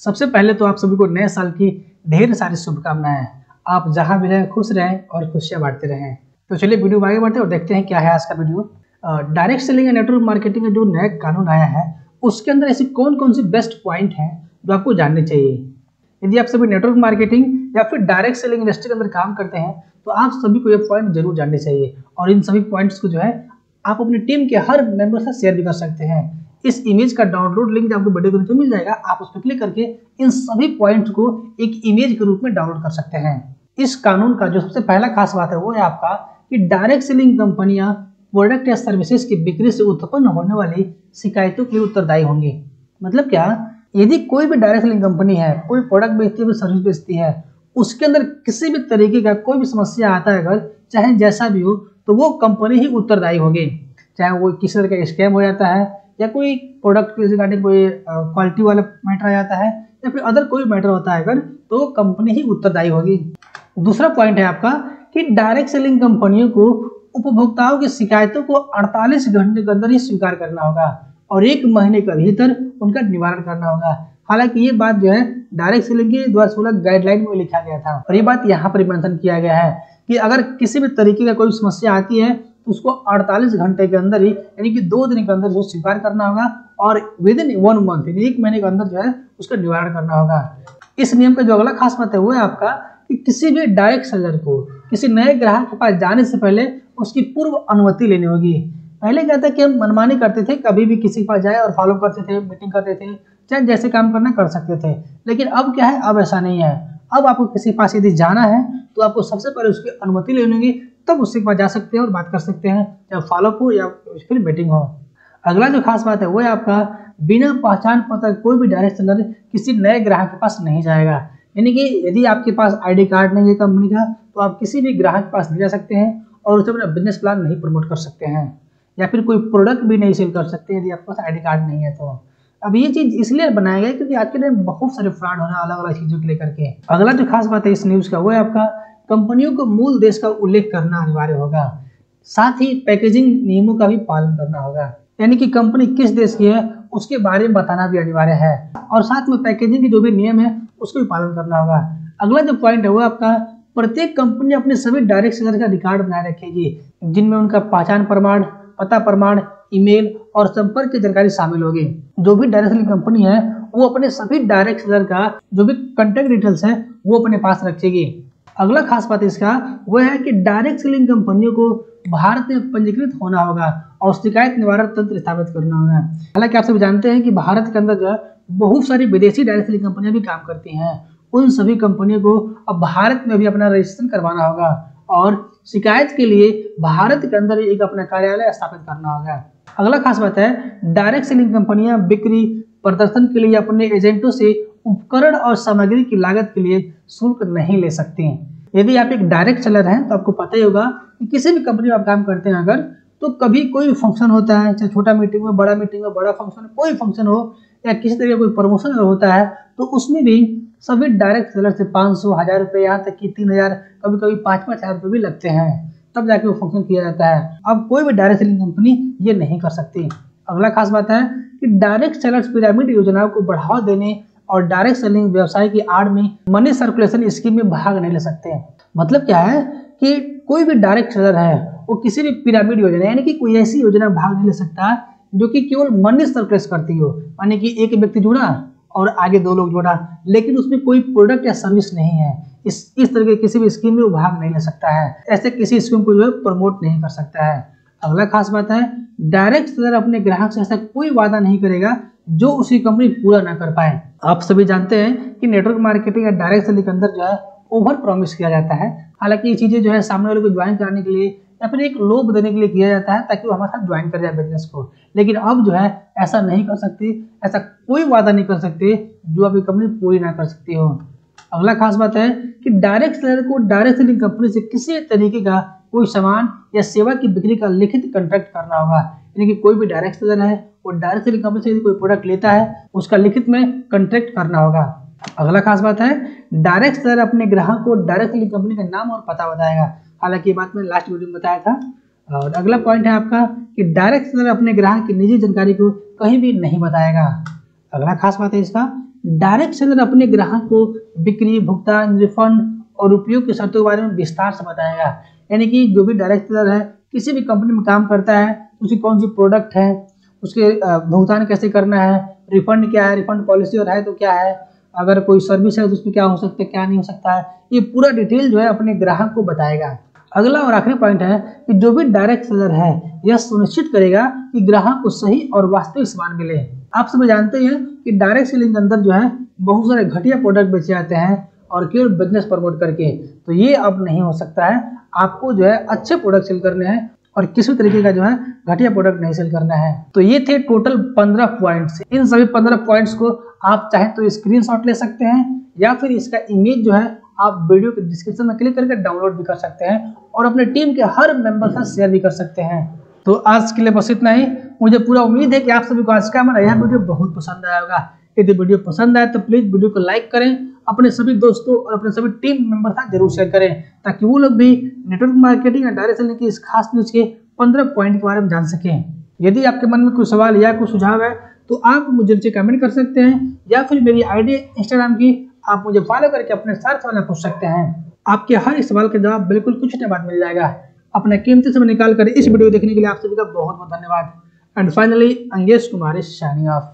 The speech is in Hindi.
सबसे पहले तो आप सभी को नए साल की ढेर सारी शुभकामनाएं। आप जहां भी रहें खुश रहें और खुशियां बांटते रहें। तो चलिए वीडियो आगे बढ़ते हैं और देखते हैं क्या है आज का वीडियो। डायरेक्ट सेलिंग या नेटवर्क मार्केटिंग का जो नया कानून आया है उसके अंदर ऐसी कौन कौन सी बेस्ट पॉइंट हैं जो आपको जानने चाहिए। यदि आप सभी नेटवर्क मार्केटिंग या फिर डायरेक्ट सेलिंग इंडस्ट्री के अंदर काम करते हैं तो आप सभी को ये पॉइंट जरूर जानने चाहिए और इन सभी पॉइंट्स को जो है आप अपनी टीम के हर मेंबर से शेयर भी कर सकते हैं। इस इमेज का डाउनलोड लिंक आपको वीडियो के नीचे मिल जाएगा, आप उस पर क्लिक करके इन सभी पॉइंट्स को एक इमेज के रूप में डाउनलोड कर सकते हैं। इस कानून का जो सबसे पहला खास बात है वो है आपका कि डायरेक्ट सेलिंग कंपनियां प्रोडक्ट या सर्विसेज की बिक्री से उत्पन्न होने वाली शिकायतों के लिए उत्तरदायी होंगी। मतलब क्या, यदि कोई भी डायरेक्ट सेलिंग कंपनी है, कोई प्रोडक्ट बेचती है, सर्विस बेचती है, उसके अंदर किसी भी तरीके का कोई भी समस्या आता है अगर चाहे जैसा भी हो तो वो कंपनी ही उत्तरदायी होगी। चाहे वो किसी तरह का स्कैम हो जाता है या कोई प्रोडक्ट के रिगार्डिंग कोई क्वालिटी वाला मैटर आ जाता है या फिर अदर कोई मैटर होता है अगर, तो कंपनी ही उत्तरदायी होगी। दूसरा पॉइंट है आपका कि डायरेक्ट सेलिंग कंपनियों को उपभोक्ताओं की शिकायतों को 48 घंटे के अंदर ही स्वीकार करना होगा और 1 महीने के भीतर उनका निवारण करना होगा। हालांकि ये बात जो है डायरेक्ट सेलिंग के 2016 गाइडलाइन में लिखा गया था और ये बात यहाँ पर मेंशन किया गया है कि अगर किसी भी तरीके का कोई समस्या आती है तो उसको 48 घंटे के अंदर ही यानी कि 2 दिन के अंदर जो स्वीकार करना होगा और विद इन 1 मंथ यानी 1 महीने के अंदर जो है उसका निवारण करना होगा। इस नियम का जो अगला खास बात है वो है आपका कि किसी भी डायरेक्ट सेलर को किसी नए ग्राहक के पास जाने से पहले उसकी पूर्व अनुमति लेनी होगी। पहले क्या था कि हम मनमानी करते थे, कभी भी किसी के पास जाए और फॉलो करते थे, मीटिंग करते थे, चाहे जैसे काम करना कर सकते थे। लेकिन अब क्या है, अब ऐसा नहीं है। अब आपको किसी के पास यदि जाना है तो आपको सबसे पहले उसकी अनुमति लेनी होगी, तब उसके पास जा सकते हैं और बात कर सकते हैं, चाहे फॉलोअप हो या फिर मीटिंग हो। अगला जो खास बात है वो है आपका बिना पहचान पत्र कोई भी डायरेक्ट सेलर किसी नए ग्राहक के पास नहीं जाएगा। यानी कि यदि आपके पास आईडी कार्ड नहीं है कंपनी का तो आप किसी भी ग्राहक के पास नहीं जा सकते हैं और उसे अपना बिजनेस प्लान नहीं प्रमोट कर सकते हैं या फिर कोई प्रोडक्ट भी नहीं सेल कर सकते यदि आपके पास आईडी कार्ड नहीं है तो। अब ये चीज इसलिए बनाया गया क्योंकि आज के टाइम बहुत सारे फ्रॉड हो रहे हैं अलग अलग चीजों को लेकर के। अगला जो खास बात है इस न्यूज का वो है आपका कंपनियों को मूल देश का उल्लेख करना अनिवार्य होगा, साथ ही पैकेजिंग नियमों का भी पालन करना होगा। यानी कि कंपनी किस देश की है उसके बारे में बताना भी अनिवार्य है और साथ में पैकेजिंग के जो भी नियम है उसको भी पालन करना होगा। अगला जो पॉइंट है वो आपका प्रत्येक कंपनी अपने सभी डायरेक्ट सेलर का रिकॉर्ड बनाए रखेगी जिनमें उनका पहचान प्रमाण, पता प्रमाण, ईमेल और संपर्क की जानकारी शामिल होगी। जो भी डायरेक्ट सेलिंग कंपनी है वो अपने सभी डायरेक्ट सेलर का जो भी कॉन्टैक्ट डिटेल्स है वो अपने पास रखेगी। अगला खास बात इसका वो है कि डायरेक्ट सेलिंग कंपनियों को भारत में पंजीकृत होना होगा और शिकायत निवारण तंत्र स्थापित करना होगा। हालांकि आप सब जानते हैं कि भारत के अंदर जो है बहुत सारी विदेशी डायरेक्ट सेलिंग कंपनियां भी काम करती हैं। उन सभी कंपनियों को अब भारत में भी अपना रजिस्ट्रेशन करवाना होगा और शिकायत के लिए भारत के अंदर एक अपना कार्यालय स्थापित करना होगा। अगला खास बात है डायरेक्ट सेलिंग कंपनियां बिक्री प्रदर्शन के लिए अपने एजेंटों से उपकरण और सामग्री की लागत के लिए शुल्क नहीं ले सकती हैं। यदि आप एक डायरेक्ट सेलर हैं तो आपको पता ही होगा कि किसी भी कंपनी में आप काम करते हैं अगर, तो कभी कोई भी फंक्शन होता है, चाहे छोटा मीटिंग में, बड़ा फंक्शन, कोई फंक्शन हो या किसी तरह का कोई प्रमोशन होता है तो उसमें भी सभी डायरेक्ट सेलर से 500, 1000 रुपये, यहाँ तक कि 3000, कभी कभी 5-5 हजार रुपये भी लगते हैं, तब जाके वो फंक्शन किया जाता है। अब कोई भी डायरेक्ट सेलिंग कंपनी ये नहीं कर सकती। अगला खास बात है कि डायरेक्ट सेलर्स पिरामिड योजनाओं को बढ़ावा देने और डायरेक्ट सेलिंग व्यवसाय की आड़ में मनी सर्कुलेशन स्कीम में भाग नहीं ले सकते। मतलब क्या है कि कोई भी डायरेक्ट सेलर है वो किसी भी पिरामिड योजना यानी कि कोई ऐसी योजना में भाग नहीं ले सकता जो कि केवल मनी सर्कुलेट करती हो, यानी कि एक व्यक्ति जुड़ा और आगे 2 लोग जोड़ा, लेकिन उसमें कोई प्रोडक्ट या सर्विस नहीं है। इस तरह के किसी भी स्कीम में वो भाग नहीं ले सकता है, ऐसे किसी स्कीम को जो है प्रमोट नहीं कर सकता है। अगला खास बात है डायरेक्ट सेलर अपने ग्राहक से ऐसा कोई वादा नहीं करेगा जो उसकी कंपनी पूरा ना कर पाए। आप सभी जानते हैं कि नेटवर्क मार्केटिंग या डायरेक्ट सेलिंग के अंदर जो है ओवर प्रॉमिस किया जाता है। हालांकि ये चीजें जो है सामने वाले को ज्वाइन कराने के लिए या फिर एक लोभ देने के लिए किया जाता है ताकि वो हमारे साथ ज्वाइन कर जाए बिजनेस को, लेकिन अब जो है ऐसा नहीं कर सकती, ऐसा कोई वादा नहीं कर सकते जो आपकी कंपनी पूरी ना कर सकती हो। अगला खास बात है कि डायरेक्ट सेलर को डायरेक्ट सेलिंग कंपनी से किसी तरीके का कोई सामान या सेवा की बिक्री का लिखित कॉन्ट्रैक्ट करना होगा। यानी कि कोई भी डायरेक्ट सेलर है वो डायरेक्ट सेलिंग कंपनी से यदि कोई प्रोडक्ट लेता है उसका लिखित में कॉन्ट्रैक्ट करना होगा। अगला खास बात है डायरेक्ट सेलर अपने ग्राहक को डायरेक्ट सेलिंग कंपनी का नाम और पता बताएगा। हालांकि ये बात मैंने लास्ट वीडियो में बताया था। और अगला पॉइंट है आपका कि डायरेक्ट सेलर अपने ग्राहक की निजी जानकारी को कहीं भी नहीं बताएगा। अगला खास बात है इसका डायरेक्ट सेलर अपने ग्राहक को बिक्री, भुगतान, रिफंड और उपयोग की शर्तों के बारे में विस्तार से बताएगा। यानी कि जो भी डायरेक्ट सेलर है, किसी भी कंपनी में काम करता है, उसकी कौन सी प्रोडक्ट है, उसके भुगतान कैसे करना है, रिफंड क्या है, रिफंड पॉलिसी और है तो क्या है, अगर कोई सर्विस है तो उसमें क्या हो सकता है, क्या नहीं हो सकता है, ये पूरा डिटेल जो है अपने ग्राहक को बताएगा। अगला और आखिरी पॉइंट है कि जो भी डायरेक्ट सेलर है यह सुनिश्चित करेगा कि ग्राहक को सही और वास्तविक सामान मिले। आप सभी जानते हैं कि डायरेक्ट सेलिंग के अंदर जो है बहुत सारे घटिया प्रोडक्ट बेचे जाते हैं और केवल बिजनेस प्रमोट करके, तो ये अब नहीं हो सकता है। आपको जो है अच्छे प्रोडक्ट सेल करने हैं और किसी तरीके का जो है घटिया प्रोडक्ट नहीं सेल करना है। तो ये थे टोटल 15 पॉइंट्स। इन सभी 15 पॉइंट्स को आप चाहे तो स्क्रीनशॉट ले सकते हैं या फिर इसका इमेज जो है आप वीडियो के डिस्क्रिप्शन में क्लिक करके डाउनलोड भी कर सकते हैं और अपने टीम के हर मेंबर के साथ शेयर भी कर सकते हैं। तो आज के लिए बस इतना ही। मुझे पूरा उम्मीद है कि आप सभी को आज का हमारा यह वीडियो बहुत पसंद आया होगा। यदि वीडियो पसंद आए तो प्लीज वीडियो को लाइक करें, अपने सभी दोस्तों और अपने सभी टीम मेंबर के साथ जरूर शेयर करें ताकि वो लोग भी नेटवर्क मार्केटिंग और डायरेक्ट सेलिंग की इस खास न्यूज के 15 पॉइंट के बारे में जान सकें। यदि आपके मन में कोई सवाल या कोई सुझाव है तो आप मुझे नीचे कमेंट कर सकते हैं या फिर मेरी आईडी इंस्टाग्राम की आप मुझे फॉलो करके अपने सारे सवाल पूछ सकते हैं। आपके हर एक सवाल का जवाब बिल्कुल कुछ नहीं बाद मिल जाएगा। अपने कीमती समय निकाल कर इस वीडियो देखने के लिए आप सभी का बहुत बहुत धन्यवाद। And finally Angesh Kumar signing off.